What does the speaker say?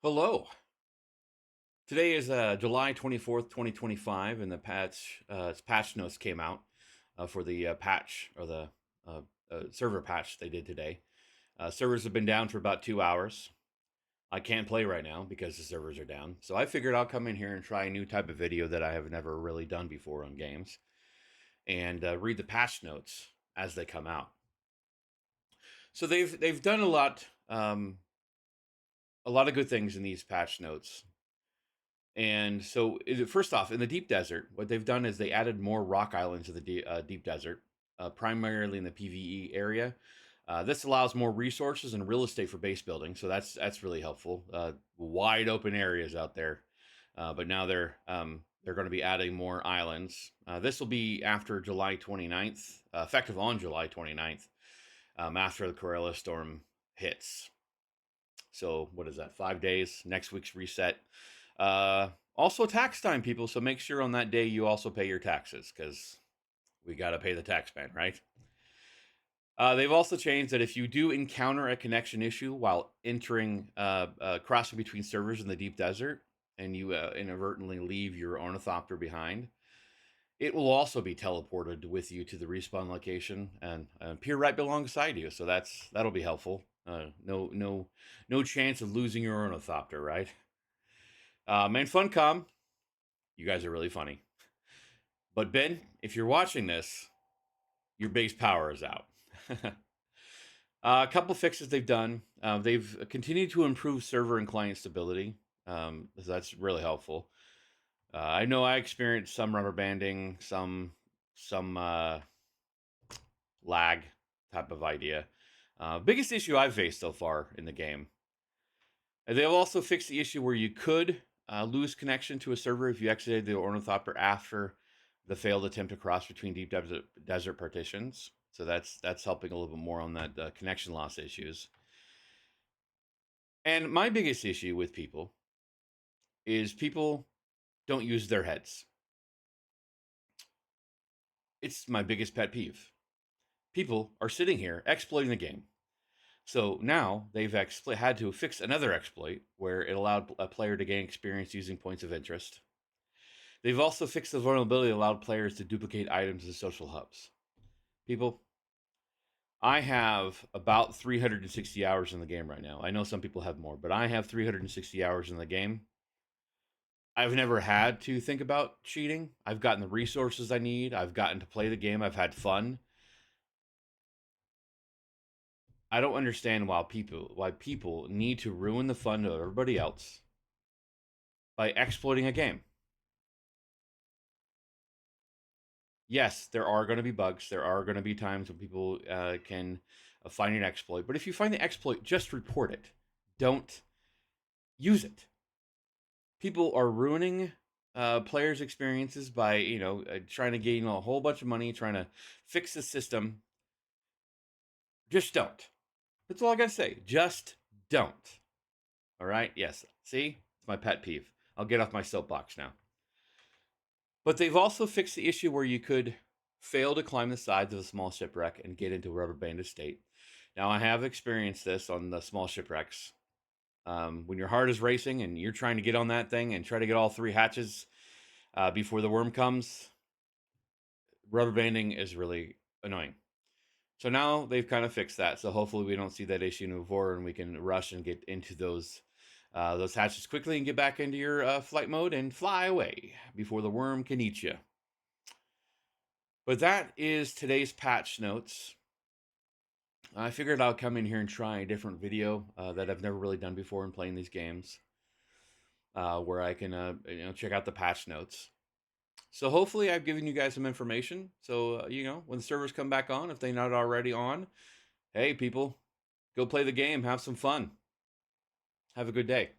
Hello. Today is July 24th, 2025, and the patch notes came out for the patch or the uh, server patch they did today. Servers have been down for about 2 hours. I can't play right now because the servers are down. So I figured I'll come in here and try a new type of video that I have never really done before on games and read the patch notes as they come out. So they've done a lot of good things in these patch notes. And so, first off, in the deep desert, what they've done is they added more rock islands to the deep desert, primarily in the PVE area. This allows more resources and real estate for base building, so that's really helpful. Wide open areas out there, but now they're going to be adding more islands. This will be after July 29th, effective on July 29th, after the Corella storm hits. So what is that? 5 days. Next week's reset. Also tax time, people. So make sure on that day you also pay your taxes because we got to pay the tax man, right? They've also changed that if you do encounter a connection issue while entering, crossing between servers in the deep desert, and you inadvertently leave your ornithopter behind, it will also be teleported with you to the respawn location and appear right alongside you. So that'll be helpful. No chance of losing your ornithopter, right? And Funcom, you guys are really funny. But Ben, if you're watching this, your base power is out. A couple fixes they've done. They've continued to improve server and client stability. So that's really helpful. I know I experienced some rubber banding, some lag type of idea. Biggest issue I've faced so far in the game. And they've also fixed the issue where you could lose connection to a server if you exited the ornithopter after the failed attempt to cross between deep desert partitions. So that's helping a little bit more on that connection loss issues. And my biggest issue with people is people don't use their heads. It's my biggest pet peeve. People are sitting here exploiting the game. So now they've had to fix another exploit where it allowed a player to gain experience using points of interest. They've also fixed the vulnerability that allowed players to duplicate items in social hubs. People, I have about 360 hours in the game right now. I know some people have more, but I have 360 hours in the game. I've never had to think about cheating. I've gotten the resources I need. I've gotten to play the game. I've had fun. I don't understand why people need to ruin the fun of everybody else by exploiting a game. Yes, there are going to be bugs. There are going to be times when people can find an exploit. But if you find the exploit, just report it. Don't use it. People are ruining players' experiences by trying to gain a whole bunch of money, trying to fix the system. Just don't. That's all I gotta say. Just don't. All right. Yes. See, it's my pet peeve. I'll get off my soapbox now. But they've also fixed the issue where you could fail to climb the sides of a small shipwreck and get into a rubber banded state. Now, I have experienced this on the small shipwrecks. When your heart is racing and you're trying to get on that thing and try to get all three hatches before the worm comes, rubber banding is really annoying. So now they've kind of fixed that. So hopefully we don't see that issue move forward and we can rush and get into those hatches quickly and get back into your flight mode and fly away before the worm can eat you. But that is today's patch notes. I figured I'll come in here and try a different video that I've never really done before in playing these games, where I can check out the patch notes. So hopefully I've given you guys some information. So when the servers come back on, if they're not already on, hey people, go play the game, have some fun. Have a good day.